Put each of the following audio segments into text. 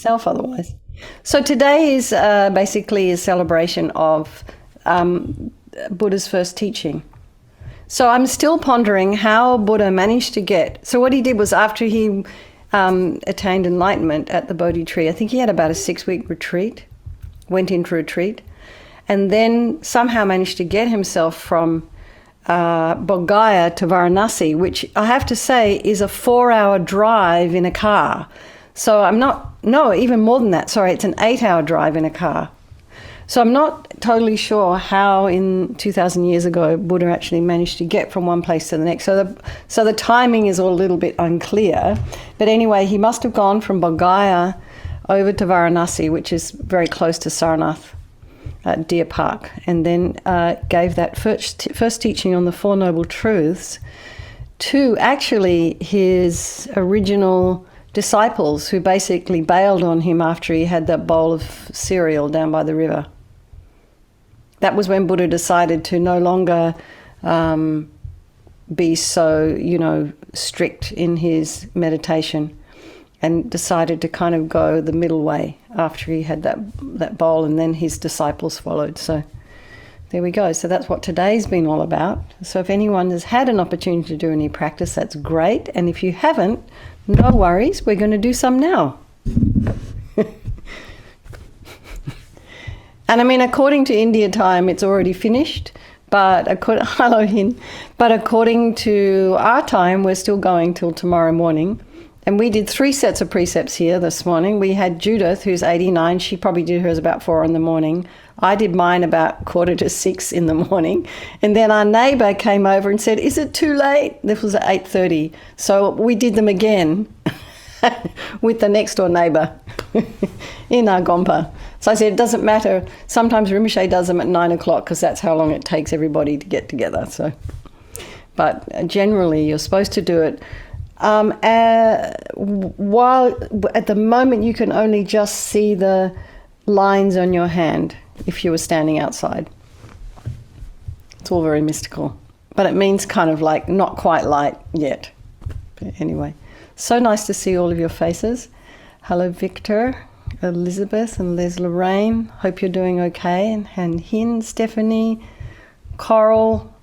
yourself otherwise. So today is basically a celebration of Buddha's first teaching. So I'm still pondering how Buddha managed to get... So what he did was, after he attained enlightenment at the Bodhi tree, I think he had about a 6-week retreat, went into retreat, and then somehow managed to get himself from Bodh Gaya to Varanasi, which I have to say is a 4-hour drive in a car. So I'm not... No, even more than that. Sorry, it's an 8-hour drive in a car. So I'm not totally sure how in 2,000 years ago Buddha actually managed to get from one place to the next. So the timing is all a little bit unclear. But anyway, he must have gone from Bodh Gaya over to Varanasi, which is very close to Sarnath, Deer Park, and then gave that first teaching on the Four Noble Truths to actually his original disciples, who basically bailed on him after he had that bowl of cereal down by the river. That was when Buddha decided to no longer be so, strict in his meditation, and decided to kind of go the middle way after he had that bowl, and then his disciples followed. So there we go. So that's what today's been all about. So if anyone has had an opportunity to do any practice, that's great. And if you haven't, no worries, we're going to do some now. And I mean, according to India time, it's already finished. But hello, Hin. But according to our time, we're still going till tomorrow morning. And we did 3 sets of precepts here this morning. We had Judith, who's 89. She probably did hers about 4 in the morning. I did mine about 5:45 in the morning. And then our neighbour came over and said, "Is it too late?" This was at 8:30. So we did them again with the next door neighbour in our Gompa. So I said, it doesn't matter. Sometimes Rinpoche does them at 9 o'clock because that's how long it takes everybody to get together. So, but generally you're supposed to do it. While at the moment you can only just see the lines on your hand if you were standing outside. It's all very mystical, but it means kind of like not quite light yet. But anyway, so nice to see all of your faces. Hello, Victor, Elizabeth, and Les Lorraine. Hope you're doing okay. And Hin, Stephanie, Coral.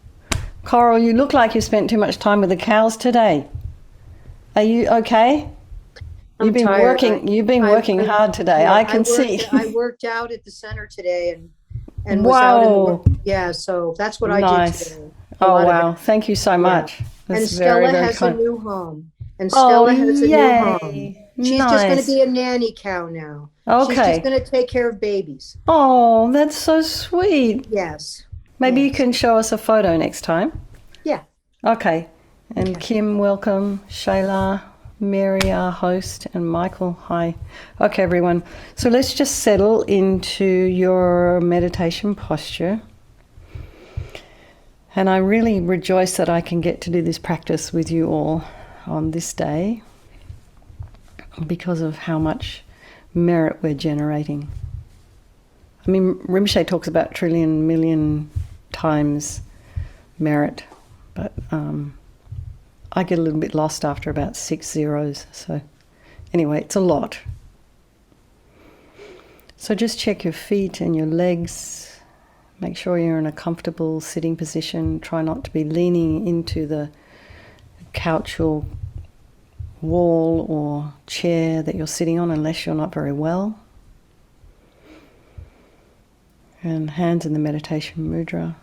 Coral, you look like you spent too much time with the cows today. Are you okay? You've been working. You've been working hard today. Yeah, I can see. I worked out at the center today and was out in the work. Yeah, so that's what I did today. Oh wow! Thank you so much. Yeah. And Stella has a new home. And Stella has a new home. She's just going to be a nanny cow now. Okay. She's just going to take care of babies. Oh, that's so sweet. Yes. Maybe you can show us a photo next time. Yeah. Okay. And Kim, welcome. Shayla, Mary, our host, and Michael, hi. Okay, everyone. So let's just settle into your meditation posture. And I really rejoice that I can get to do this practice with you all on this day because of how much merit we're generating. I mean, Rinpoche talks about trillion, million times merit, but I get a little bit lost after about 6 zeros. So anyway, it's a lot. So just check your feet and your legs. Make sure you're in a comfortable sitting position. Try not to be leaning into the couch or wall or chair that you're sitting on unless you're not very well. And hands in the meditation mudra.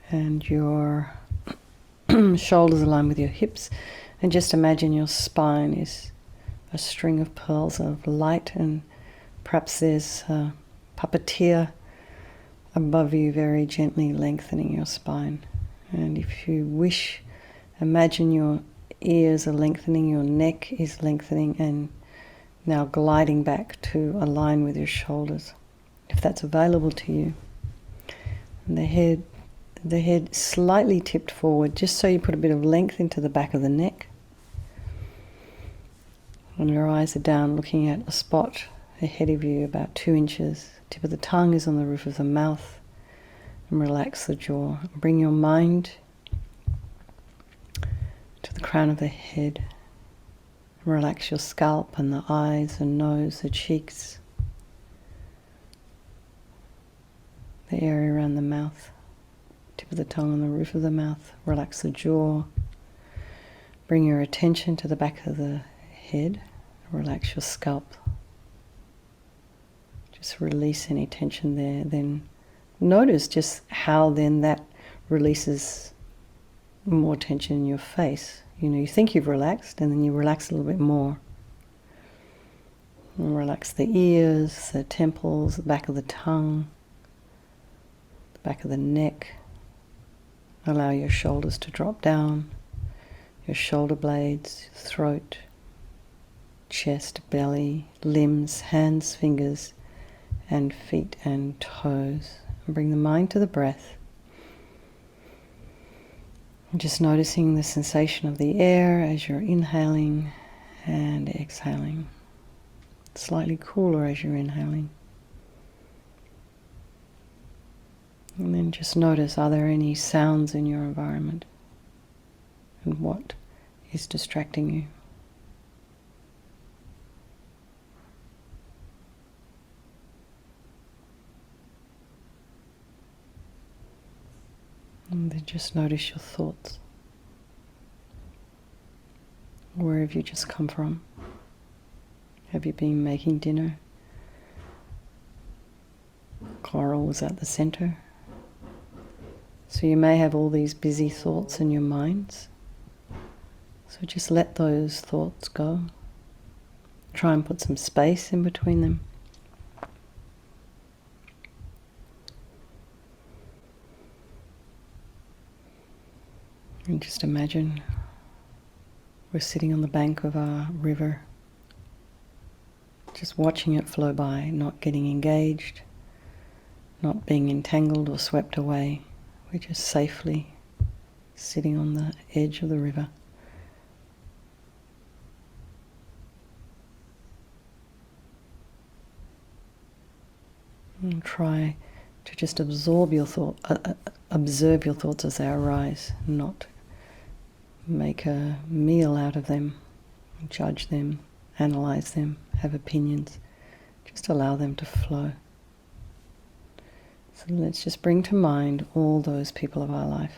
And your shoulders align with your hips, and just imagine your spine is a string of pearls of light, and perhaps there's a puppeteer above you very gently lengthening your spine. And if you wish, imagine your ears are lengthening, your neck is lengthening, and now gliding back to align with your shoulders, if that's available to you. And the head slightly tipped forward, just so you put a bit of length into the back of the neck. And your eyes are down, looking at a spot ahead of you about 2 inches. Tip of the tongue is on the roof of the mouth. And relax the jaw. Bring your mind to the crown of the head. Relax your scalp and the eyes and nose, the cheeks, the area around the mouth, tip of the tongue on the roof of the mouth. Relax the jaw. Bring your attention to the back of the head. Relax your scalp. Just release any tension there. Then notice just how then that releases more tension in your face. You think you've relaxed, and then you relax a little bit more. And relax the ears, the temples, the back of the tongue, the back of the neck. Allow your shoulders to drop down, your shoulder blades, throat, chest, belly, limbs, hands, fingers, and feet and toes. And bring the mind to the breath. Just noticing the sensation of the air as you're inhaling and exhaling. Slightly cooler as you're inhaling. And then just notice, are there any sounds in your environment? And what is distracting you? And then just notice your thoughts. Where have you just come from? Have you been making dinner? Coral was at the center. So you may have all these busy thoughts in your minds. So just let those thoughts go. Try and put some space in between them. And just imagine we're sitting on the bank of our river, just watching it flow by, not getting engaged, not being entangled or swept away. We're just safely sitting on the edge of the river. And try to just absorb your observe your thoughts as they arise, not make a meal out of them, judge them, analyze them, have opinions. Just allow them to flow. So let's just bring to mind all those people of our life.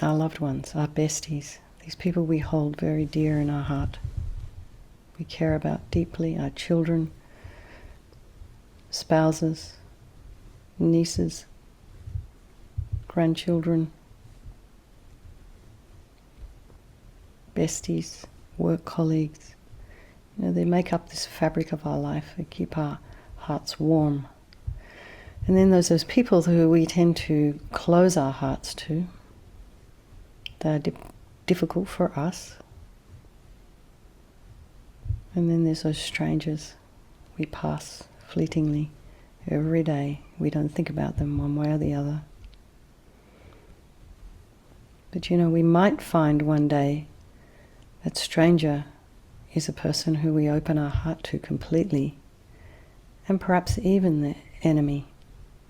Our loved ones, our besties, these people we hold very dear in our heart. We care about deeply, our children, spouses, nieces, grandchildren, besties, work colleagues. They make up this fabric of our life. They keep our hearts warm. And then there's those people who we tend to close our hearts to. They're difficult for us. And then there's those strangers we pass fleetingly every day. We don't think about them one way or the other. But we might find one day that stranger is a person who we open our heart to completely, and perhaps even the enemy.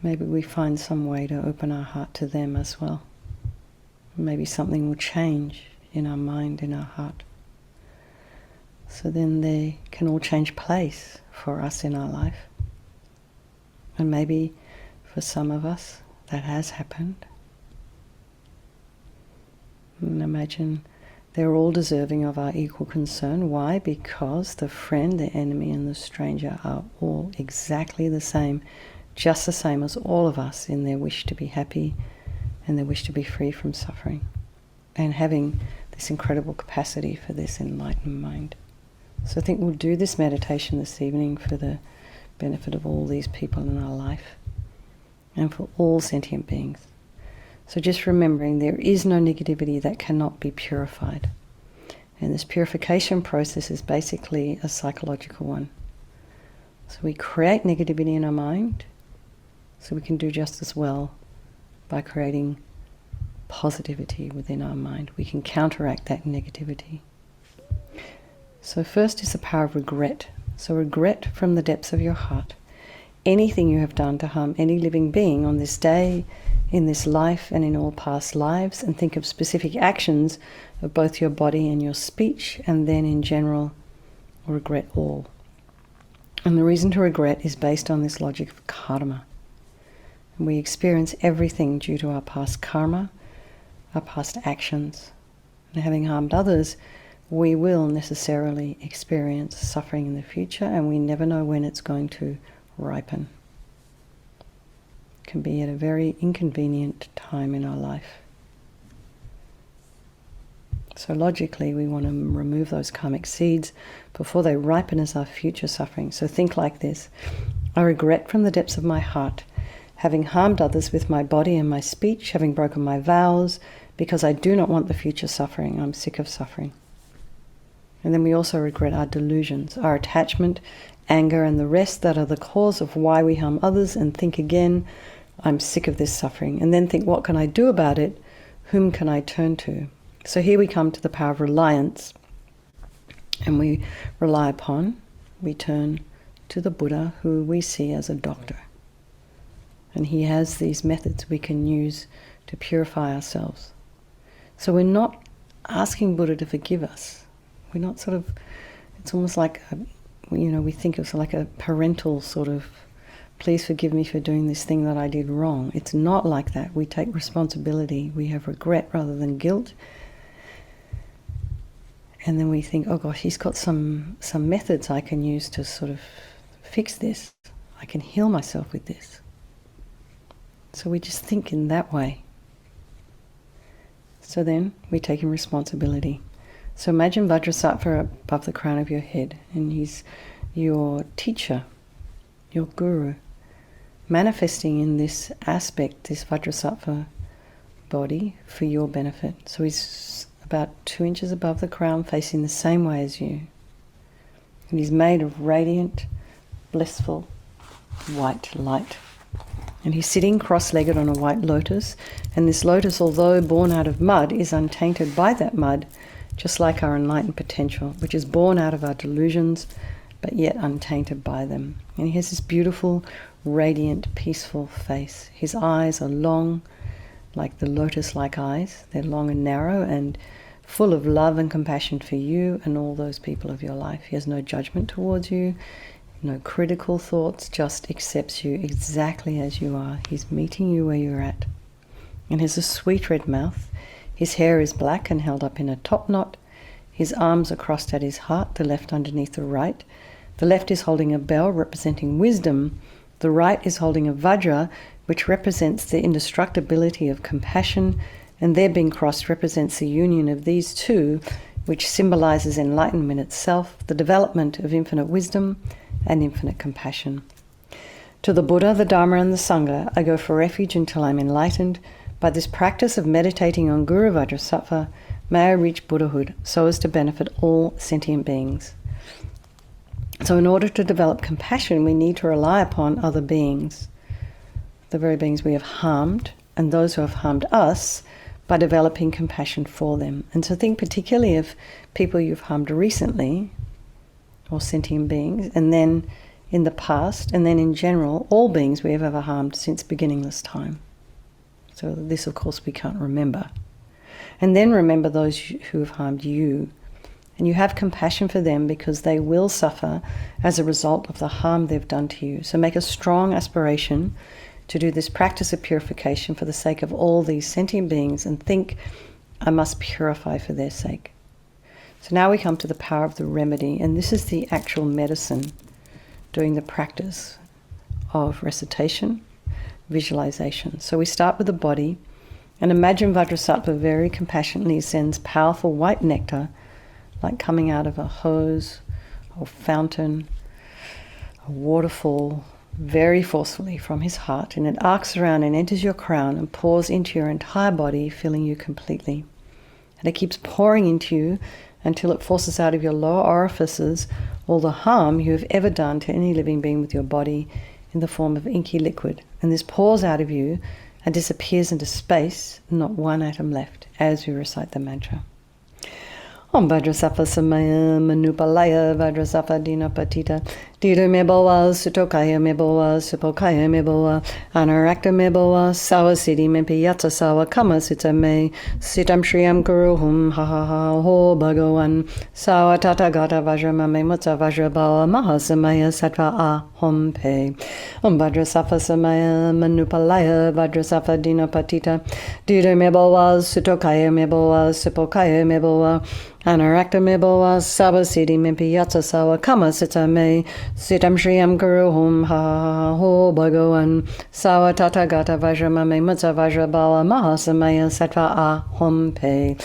Maybe we find some way to open our heart to them as well. Maybe something will change in our mind, in our heart. So then they can all change place for us in our life. And maybe for some of us that has happened. And imagine they're all deserving of our equal concern. Why? Because the friend, the enemy, and the stranger are all exactly the same, just the same as all of us in their wish to be happy and their wish to be free from suffering, and having this incredible capacity for this enlightened mind. So I think we'll do this meditation this evening for the benefit of all these people in our life and for all sentient beings. So just remembering there is no negativity that cannot be purified. And this purification process is basically a psychological one. So we create negativity in our mind, so we can do just as well by creating positivity within our mind. We can counteract that negativity. So first is the power of regret. So regret from the depths of your heart. Anything you have done to harm any living being on this day, in this life and in all past lives, and think of specific actions of both your body and your speech, and then in general regret all. And the reason to regret is based on this logic of karma. And we experience everything due to our past karma, our past actions. And having harmed others, we will necessarily experience suffering in the future, and we never know when it's going to ripen. It can be at a very inconvenient time in our life. So logically, we want to remove those karmic seeds before they ripen as our future suffering. So think like this: I regret from the depths of my heart having harmed others with my body and my speech, having broken my vows, because I do not want the future suffering. I'm sick of suffering. And then we also regret our delusions, our attachment, anger, and the rest that are the cause of why we harm others, and think again, I'm sick of this suffering. And then think, what can I do about it? Whom can I turn to? So here we come to the power of reliance. And we rely upon, we turn to the Buddha, who we see as a doctor. And he has these methods we can use to purify ourselves. So we're not asking Buddha to forgive us. We're not sort of, it's almost like, we think of like a parental sort of, please forgive me for doing this thing that I did wrong. It's not like that. We take responsibility. We have regret rather than guilt. And then we think, oh gosh, he's got some methods I can use to sort of fix this. I can heal myself with this. So we just think in that way. So then we take in responsibility. So imagine Vajrasattva above the crown of your head, and he's your teacher, your guru, manifesting in this aspect, this Vajrasattva body, for your benefit. So he's about 2 inches above the crown, facing the same way as you. And he's made of radiant, blissful, white light. And he's sitting cross-legged on a white lotus, and this lotus, although born out of mud, is untainted by that mud, just like our enlightened potential, which is born out of our delusions, but yet untainted by them. And he has this beautiful, radiant, peaceful face. His eyes are long, like the lotus-like eyes. They're long and narrow and full of love and compassion for you and all those people of your life. He has no judgment towards you, no critical thoughts, just accepts you exactly as you are. He's meeting you where you're at. And has a sweet red mouth. His hair is black and held up in a top knot. His arms are crossed at his heart, the left underneath the right. The left is holding a bell representing wisdom. The right is holding a vajra, which represents the indestructibility of compassion, and their being crossed represents the union of these two, which symbolizes enlightenment itself, the development of infinite wisdom and infinite compassion. To the Buddha, the Dharma, and the Sangha, I go for refuge until I'm enlightened. By this practice of meditating on Guru Vajrasattva, may I reach Buddhahood so as to benefit all sentient beings. So in order to develop compassion, we need to rely upon other beings, the very beings we have harmed, and those who have harmed us, by developing compassion for them. And so think particularly of people you've harmed recently, or sentient beings, and then in the past, and then in general, all beings we have ever harmed since beginningless time. So this, of course, we can't remember. And then remember those who have harmed you. And you have compassion for them because they will suffer as a result of the harm they've done to you. So make a strong aspiration to do this practice of purification for the sake of all these sentient beings, and think, I must purify for their sake. So now we come to the power of the remedy, and this is the actual medicine, doing the practice of recitation, visualization. So we start with the body, and imagine Vajrasattva very compassionately sends powerful white nectar, like coming out of a hose or fountain, a waterfall, very forcefully from his heart, and it arcs around and enters your crown and pours into your entire body, filling you completely. And it keeps pouring into you until it forces out of your lower orifices all the harm you have ever done to any living being with your body in the form of inky liquid. And this pours out of you and disappears into space, not one atom left, as we recite the mantra. Om Vajrasattva Samaya Manupalaya Vajrasattva Dinapatita Dida me boa, sutokaya me boa, supokaya me boa, anarakta me boa, sawa siddhi me piyata sawa kama sita me, sitam shriyam guruhum ha ha ha ho bhagavan, sawa tata gata vajra me mutta vajra bala mahasamaya sattva ahom pe. Vajrasattva samaya manupalaya, Vajrasattva dina patita, dida me boa, sutokaya me boa, supokaya me boa, anarakta me boa, sawa siddhi me piyata sawa kama sita me, sitam shriyam guruhum ha ha ha ho bhagavan, sawa tata gata vajra me mutta vajra bala mahasamaya sattva ahom pe.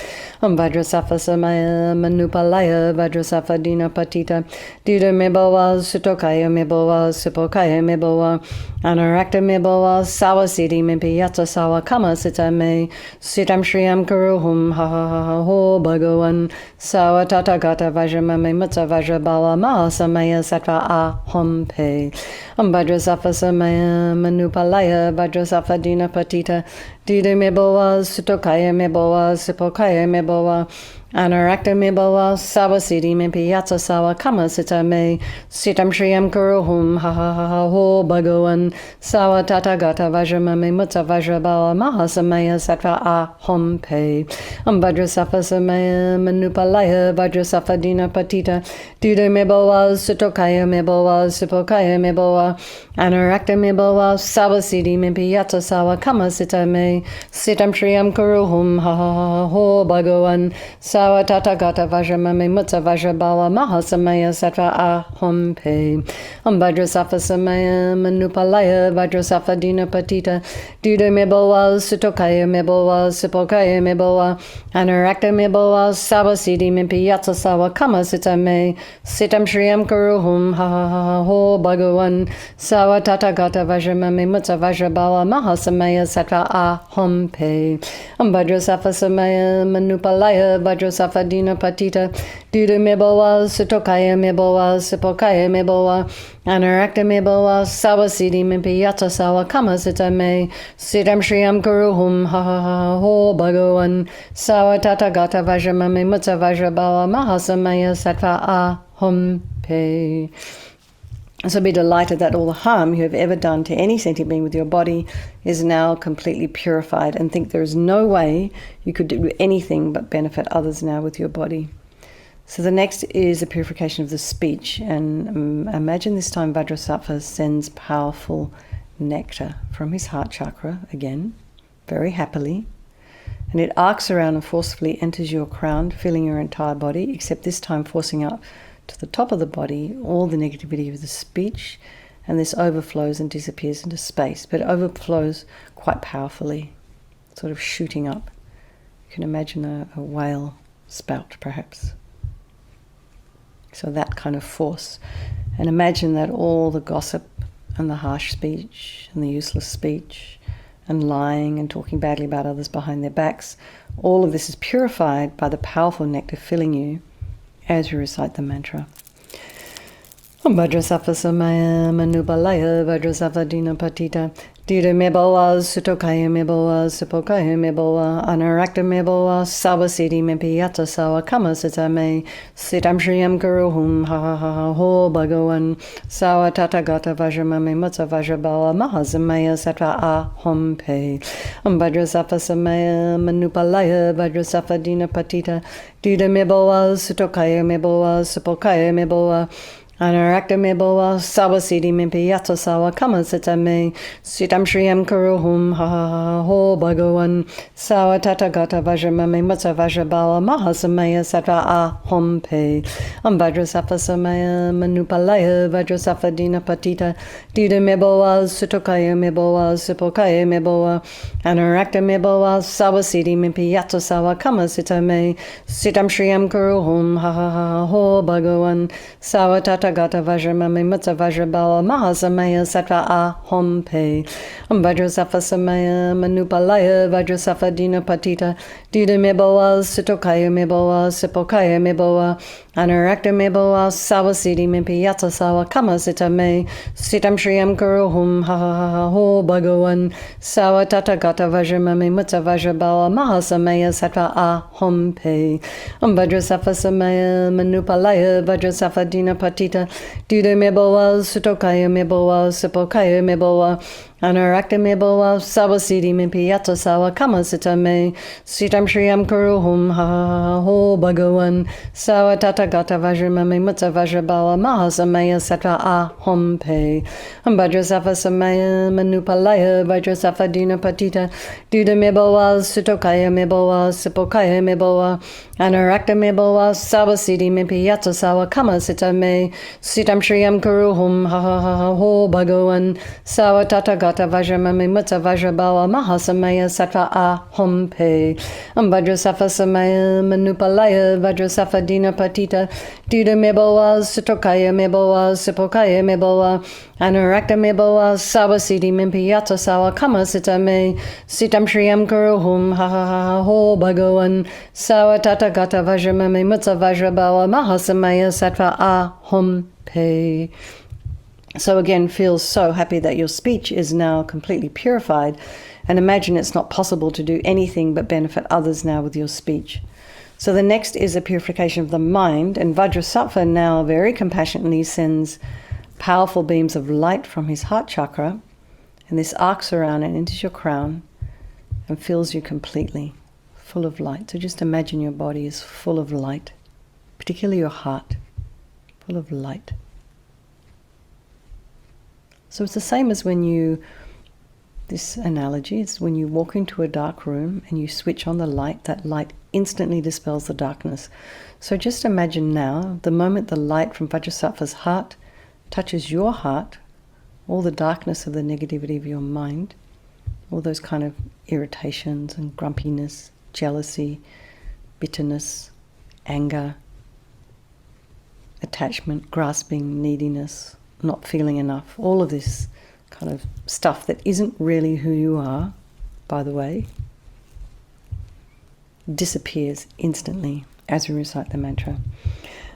Vajrasattva samaya manupalaya, Vajrasattva dina patita, dida me boa, sutokaya me boa, supokaya me boa, anarakta me boa, sawa siddhi me piyata sawa kama sita me, sitam shriyam guruhum ha ha ha ho bhagavan, sawa tata gata vajra me mutta vajra bala mahasamaya sattva ahom pe. Vajrasattva samaya manupalaya, Vajrasattva dina patita, dida me boa, sutokaya me boa, supokaya me boa, anarakta me boa, sawa siddhi me piyata sawa kama sita me, sitam shriyam guruhum ha ha ha ho bhagavan, sawa tata gata vajra me mutta vajra bala mahasamaya sattva ahom pe. Vajrasattva samaya manupalaya, Vajrasattva dina patita, dida me boa, sutokaya me boa, supokaya me boa, anarakta me boa, sawa siddhi me piyata sawa kama sita me, sitam shriyam guruhum ha ha ha ho bhagavan, sawa tata gata vajra me mutta vajra bala mahasamaya sattva ahom pe. Vajrasattva samaya manupalaya, Vajrasattva dina patita, dida me boa, sutokaya me boa, supokaya me boa, anarakta me boa, sawa siddhi me piyata sawa kama sita me, sitam shriyam guruhum ha ha ha ho bhagavan, sawa tata gata vajra me mutta vajra bala mahasamaya sattva ahom pe. Vajrasattva samaya manupalaya, Vajrasattva dina patita, dida me boa, sutokaya me boa, supokaya me boa, anarakta me boa, sawa siddhi me piyata sawa kama sita me, sitam shriyam guruhum ha ha ha ho bhagavan, sawa tata gata vajra me mutta vajra bala mahasamaya sattva ahom pe. So be delighted that all the harm you have ever done to any sentient being with your body is now completely purified, and think there is no way you could do anything but benefit others now with your body. So the next is the purification of the speech, and imagine this time Vajrasattva sends powerful nectar from his heart chakra, again, very happily, and it arcs around and forcefully enters your crown, filling your entire body, except this time forcing up to the top of the body all the negativity of the speech, and this overflows and disappears into space, but it overflows quite powerfully, sort of shooting up. You can imagine a whale spout, perhaps. So that kind of force. And imagine that all the gossip and the harsh speech and the useless speech and lying and talking badly about others behind their backs, all of this is purified by the powerful nectar filling you as you recite the mantra. Vajrasattva samaya manupalaya, Vajrasattva dina patita, dida me boa, sutokaya me boa, supokaya me boa, anarakta me boa, sawa siddhi me piyata sawa kama sita me, sitam shriyam guruhum ha ha ha ho bhagavan, sawa tata gata vajra me mutta vajra bala mahasamaya sattva ahom pe. Vajrasattva samaya manupalaya, Vajrasattva dina patita, dida me boa, sutokaya me boa, supokaya me boa, anarakta me boa, sawa siddhi me piyata sawa kama sita me, sitam shriyam guruhum ha ha ha ho bhagavan, sawa tata gata vajra me mutta vajra bala mahasamaya sattva ahom pe. Vajrasattva samaya manupalaya, Vajrasattva dina patita, dida me boa, sutokaya me boa, supokaya me boa, anarakta me boa, sawa siddhi me piyata sawa kama sita me, sitam shriyam guruhum ha ha ha ho bhagavan, sawa tata gata vajra me mutta vajra bala mahasamaya sattva ahom pe. Vajrasattva samaya manupalaya, Vajrasattva dina patita, dida me boa, sutokaya me boa, supokaya me boa, anarakta me boa, sawa siddhi me piyata sawa kama sita me, sitam shriyam guruhum ha ha ha ho bhagavan, sawa tata gata vajra me mutta vajra bala mahasamaya sattva ahom pe. Vajrasattva samaya manupalaya, Vajrasattva dina patita, patita, duda meboa, sutokaya meboa, sipokaya meboa, anarakta meboa, sawasidi mimpiyato sawa kamasita me, sitam shriyam kuruhum ha ho bhagavan, sawa tatagata vajramami mutta vajrabawa mahasamaya sattva ahom pe, Vajrasattva samaya manupalaya, Vajrasattva dina patita, duda meboa, sutokaya meboa, sipokaya meboa, anarakta meboa, sawasidi mimpiyato sawa kamasita me, sitam shriyam kuruhum ha ho bhagavan, sawa tatagata vajramami mutta vajrabawa mahasamaya sattva ahom pe, Vajrasattva samaya manupalaya, Vajrasattva dina patita, duda meboa, sutokaya meboa, sipokaya meboa, anarakta meboa, sawasidi mimpiyato sawa kamasita me, sitam shriyam kuruhum ha ho bhagavan, sawa tatagata vajramami mutta vajrabawa mahasamaya sattva ahom pe. So again, feel so happy that your speech is now completely purified, and imagine it's not possible to do anything but benefit others now with your speech. So the next is a purification of the mind, and Vajrasattva now very compassionately sends powerful beams of light from his heart chakra, and this arcs around and into your crown and fills you completely, full of light. So just imagine your body is full of light, particularly your heart, full of light. So it's the same as this analogy is when you walk into a dark room and you switch on the light, that light instantly dispels the darkness. So just imagine now, the moment the light from Vajrasattva's heart touches your heart, all the darkness of the negativity of your mind, all those kind of irritations and grumpiness, jealousy, bitterness, anger, attachment, grasping, neediness, not feeling enough, all of this kind of stuff that isn't really who you are, by the way, disappears instantly as we recite the mantra.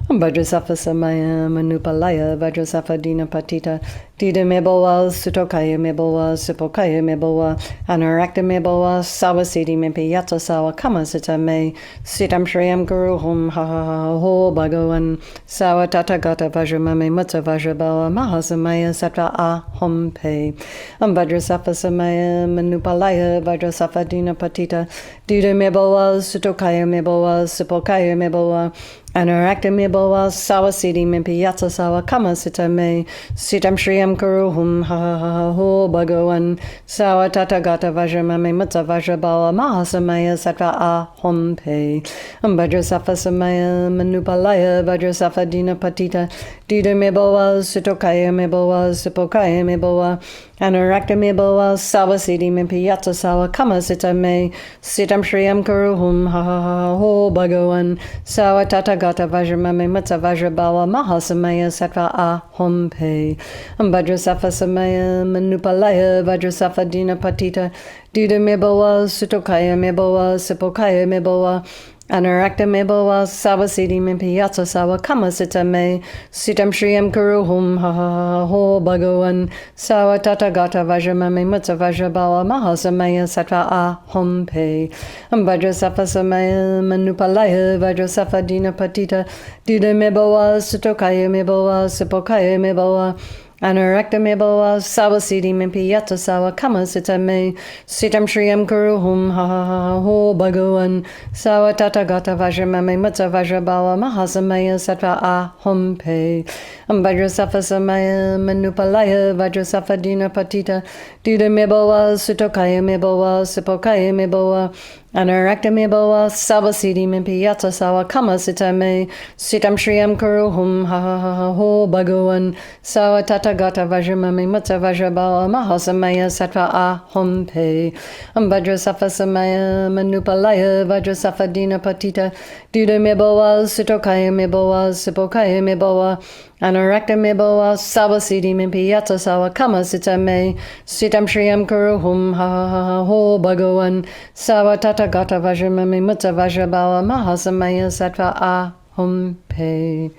Vajrasattva samaya manupalaya, Vajrasattva dina patita, dida meboa, sutokaya meboa, sipokaya meboa, anarakta meboa, sawasidi mimpiyato sawa kamasita me, sitam shriyam guruhum ha ho bhagavan, sawa tatagata vajramami mutta vajrabawa mahasamaya sattva ahom pe, Vajrasattva samaya manupalaya, Vajrasattva dina patita, dida meboa, sutokaya meboa, sipokaya meboa, anarakta meboa, sawasidi mimpiyato sawa kamasita me, sitam shriyam kuruhum ha ho bhagavan, sawa tatagata vajramami mutta vajrabawa mahasamaya sattva ahom pe, Vajrasattva samaya manupalaya, Vajrasattva dina patita, dida meboa, sutokaya meboa, sipokaya meboa, anarakta meboa, sawasidi mimpiyato sawa kamasita me, sitam shriyam kuruhum ha ho bhagavan, sawa tatagata vajramami mutta vajrabawa mahasamaya sattva ahom pe, Vajrasattva samaya manupalaya, Vajrasattva dina patita, dida meboa, sutokaya meboa, sipokaya meboa, anarakta meboa, sawasidi mimpiyato sawa kamasita me, sitam shriyam kuruhum ha ho bhagavan, sawa tatagata vajramami mutta vajrabawa mahasamaya sattva ahom pe, Vajrasattva samaya manupalaya, Vajrasattva dina patita, dida meboa, sutokaya meboa, sipokaya meboa, anarakta meboa, sawasidi mimpiyato sawa kamasita me, sitam shriyam kuruhum ha ho bhagavan, sawa tatagata vajramami mutta vajrabawa mahasamaya sattva ahom pe, Vajrasattva samaya manupalaya, Vajrasattva dina patita, dida meboa, sutokaya meboa, sipokaya meboa, anarakta meboa, sawasidi mimpiyato sawa kamasita me, sitam shriyam kuruhum ha ho bhagavan, sawa tatagata vajramami mutta vajrabawa mahasamaya sattva ahom pe, Vajrasattva samaya manupalaya, Vajrasattva dina patita, dida meboa, sutokaya meboa, sipokaya meboa, anarakta meboa, sawasidi mimpiyato sawa kamasita me, sitam shriyam kuruhum ha ho bhagavan, sawa tatagata vajramami mutta vajrabawa mahasamaya sattva ahom pe.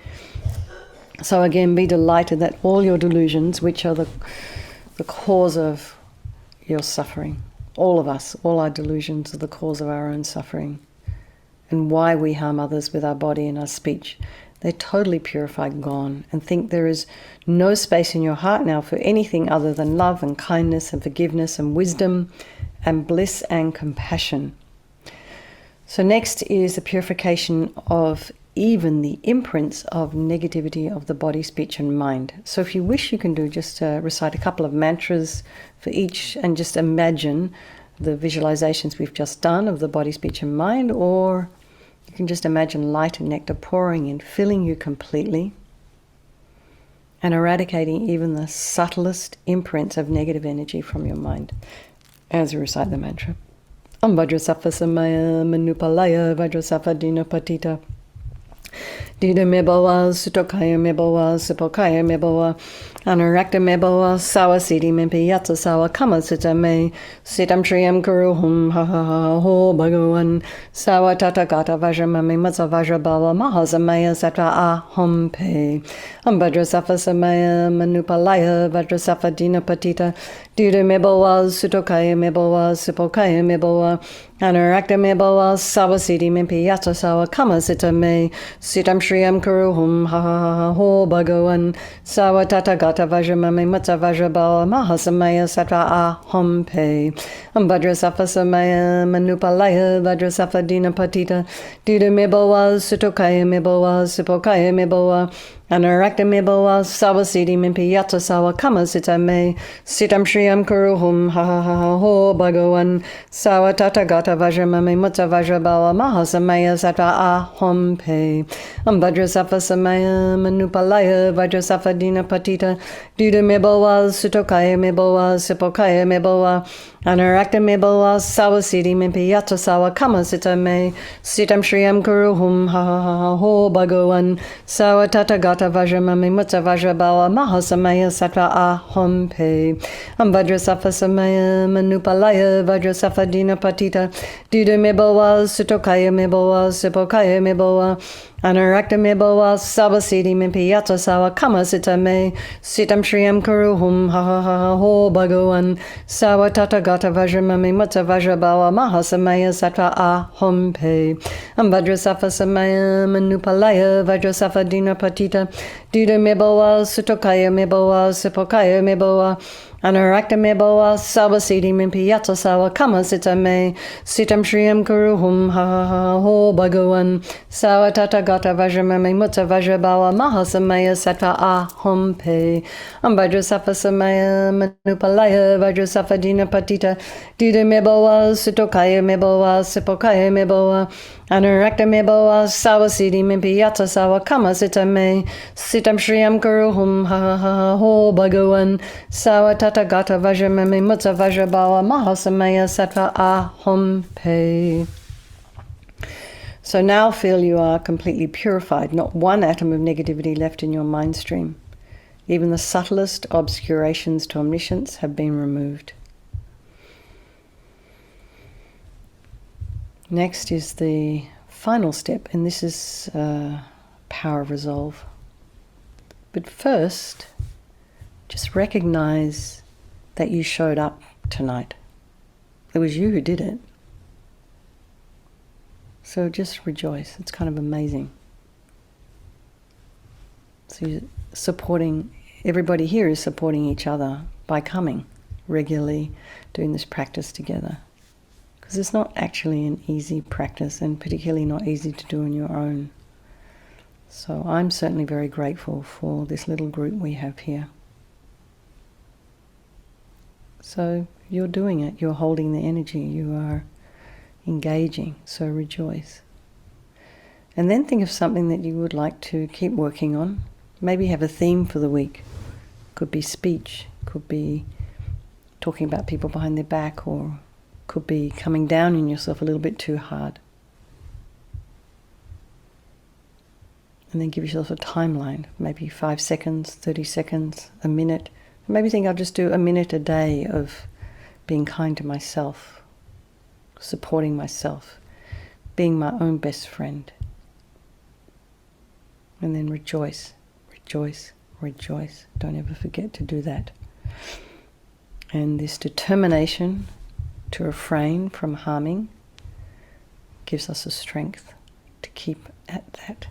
So again, be delighted that all your delusions, which are the cause of your suffering, all of us, all our delusions are the cause of our own suffering and why we harm others with our body and our speech. They're totally purified, gone, and think there is no space in your heart now for anything other than love and kindness and forgiveness and wisdom and bliss and compassion. So next is the purification of even the imprints of negativity of the body, speech, and mind. So if you wish, you can do just recite a couple of mantras for each and just imagine the visualizations we've just done of the body, speech, and mind, or you can just imagine light and nectar pouring in, filling you completely, and eradicating even the subtlest imprints of negative energy from your mind as you recite the mantra. Om Vajrasattva Samaya Manupalaya Vajrasattva Dinapatita Dida Mebawa Sutokaya Mebawa Sipokaya Mebawa Anarakta Mebawa Sawa Siddhi Mimpi Yatsa Sawa Kama Sita Me Sitam Triyam Kuruhum Ha Ha Ha Ho Bhagavan Sawa Tathagata Vajramami Matsa Vajrabhava Mahasamaya Sattva Aham Pe Om Vajrasattva Samaya Manupalaya Vajrasattva Dinapatita Dida Mebawa Sutokaya Mebawa Sipokaya Mebawa Anarakta Mebawa Sawa Siddhi Mimpi Yatsa Sawa Kama Sita Me Sitam Triyam Kuruhum Ha Ha Ha Ho Bhagavan Sawa Tathagata Vajramami Matsa Vajrabhava Mahasamaya Sattva Aham Pe Om Vajrasattva Samaya Manupalaya Vajrasattva Dinapatita Dida Mebawa Sutokaya Mebawa Sipokaya Mebawa Anarakta Mebawa Sawa Siddhi Mimpi Yatsa Sawa Kama Sita Me Sitam Shriyam Kuruhum Ha Ha Ha Ho Bhagavan Sawa Tathagata Vajramami Matsa Vajrabhava Mahasamaya Sattva Aham Pe Om Vajrasattva Samaya Manupalaya Vajrasattva Dinapatita Dida Mebawa Sutokaya Mebawa Sipokaya Mebawa Anarakta Mebawa Sawa Siddhi Mimpi Yatsa Sawa Kama Sita Me Sitam Shriyam Kuruhum Ha Ha Ha Ho Bhagavan Sawa Tathagata Vajramami Matsa Vajrabhava Mahasamaya Sattva Aham Pe Om Vajrasattva Samaya Manupalaya Vajrasattva Dinapatita Dida Mebawa Sutokaya Mebawa Sipokaya Mebawa Anarakta Mebawa Sawa Siddhi Mimpi Yatsa Sawa Kama Sita Me Sitam Shriyam Kuruhum Ha Ha Ha Ho Bhagavan Sawa Tathagata Vajramami Matsa Vajrabhava Mahasamaya Sattva Aham Pe Om Vajrasattva Samaya Manupalaya Vajrasattva Dinapatita Dida Mebawa Sutokaya Mebawa Sipokaya Mebawa Anarakta Mebawa Sawa Siddhi Mimpi Yatsa Sawa Kama Sita Me Sitam Shriyam Kuruhum Ha Ha Ha Ho Bhagavan Sawa Tathagata Vajramami Matsa Vajrabhava Mahasamaya Sattva Aham Pe Om Vajrasattva Samaya Manupalaya Vajrasattva Dinapatita Dida Mebawa Sutokaya Mebawa Sipokaya Mebawa Anarakta Mebawa Sawa Siddhi Mimpi Yatsa Sawa Kama Sita Me Sitam Shriyam Kuruhum Ha Ha Ha Ho Bhagavan Sawa Tathagata Vajramami Matsa Vajrabhava Mahasamaya Sattva Aham Pe. So now feel you are completely purified, not one atom of negativity left in your mind stream. Even the subtlest obscurations to omniscience have been removed. Next is the final step, and this is power of resolve. But first, just recognize that you showed up tonight. It was you who did it. So just rejoice. It's kind of amazing. So you're supporting, everybody here is supporting each other by coming regularly, doing this practice together. Because it's not actually an easy practice, and particularly not easy to do on your own. So I'm certainly very grateful for this little group we have here. So you're doing it, you're holding the energy, you are engaging, so rejoice. And then think of something that you would like to keep working on. Maybe have a theme for the week. Could be speech, could be talking about people behind their back, or could be coming down on yourself a little bit too hard. And then give yourself a timeline, maybe 5 seconds, 30 seconds, a minute. Maybe think I'll just do a minute a day of being kind to myself, supporting myself, being my own best friend. And then rejoice, rejoice, rejoice. Don't ever forget to do that. And this determination to refrain from harming gives us the strength to keep at that.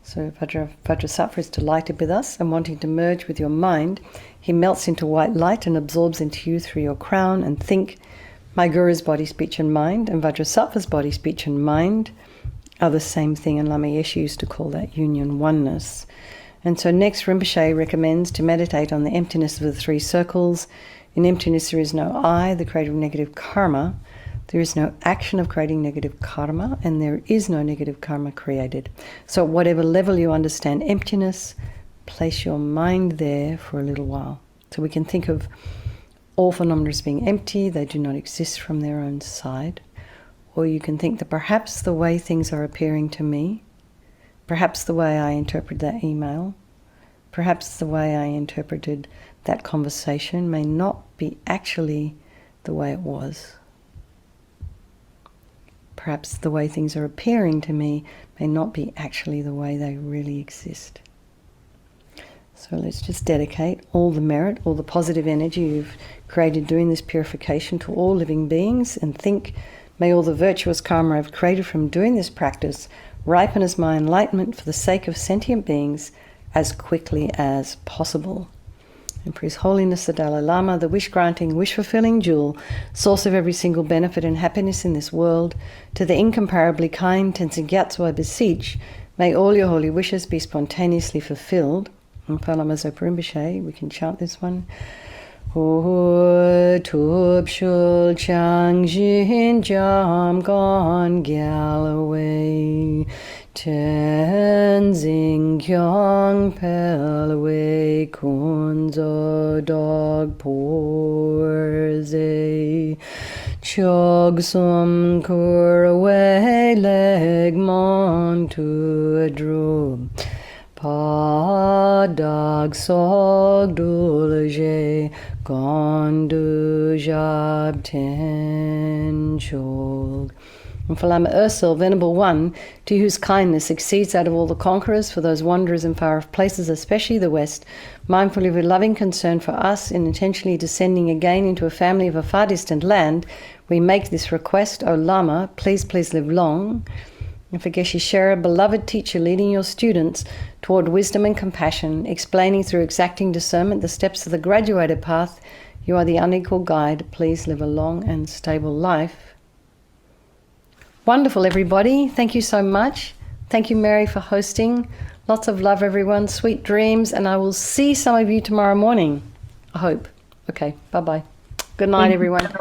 So Vajrasattva is delighted with us and wanting to merge with your mind. He melts into white light and absorbs into you through your crown and think. My Guru's body, speech and mind and Vajrasattva's body, speech and mind are the same thing, and Lama Yeshe used to call that union oneness. And so next Rinpoche recommends to meditate on the emptiness of the three circles. In emptiness there is no I, the creator of negative karma. There is no action of creating negative karma, and there is no negative karma created. So at whatever level you understand emptiness, place your mind there for a little while. So we can think of all phenomena as being empty, they do not exist from their own side. Or you can think that perhaps the way things are appearing to me, perhaps the way I interpret that email, perhaps the way I interpreted that conversation may not be actually the way it was. Perhaps the way things are appearing to me may not be actually the way they really exist. So let's just dedicate all the merit, all the positive energy you've created doing this purification to all living beings, and think, may all the virtuous karma I've created from doing this practice ripen as my enlightenment for the sake of sentient beings as quickly as possible. And for His Holiness the Dalai Lama, the wish-granting, wish-fulfilling jewel, source of every single benefit and happiness in this world, to the incomparably kind Tenzin Gyatso I beseech, may all your holy wishes be spontaneously fulfilled. And for Lama Zopa Rinpoche, we can chant this one. Ho tup shul chang jin jam gon Galloway Tenzing kyong pelaway kunzo dog porze chog sum kuraway leg mon to a drum pa dag sog dulje gondu jab ten chog. And for Lama Ursul, Venerable One, to whose kindness exceeds that of all the conquerors, for those wanderers in far-off places, especially the West, mindful of your loving concern for us in intentionally descending again into a family of a far distant land, we make this request, O Lama, please live long. And for Geshe Shera, beloved teacher, leading your students toward wisdom and compassion, explaining through exacting discernment the steps of the graduated path, you are the unequal guide. Please live a long and stable life. Wonderful, everybody. Thank you so much. Thank you, Mary, for hosting. Lots of love, everyone. Sweet dreams. And I will see some of you tomorrow morning, I hope. Okay, bye-bye. Good night, everyone.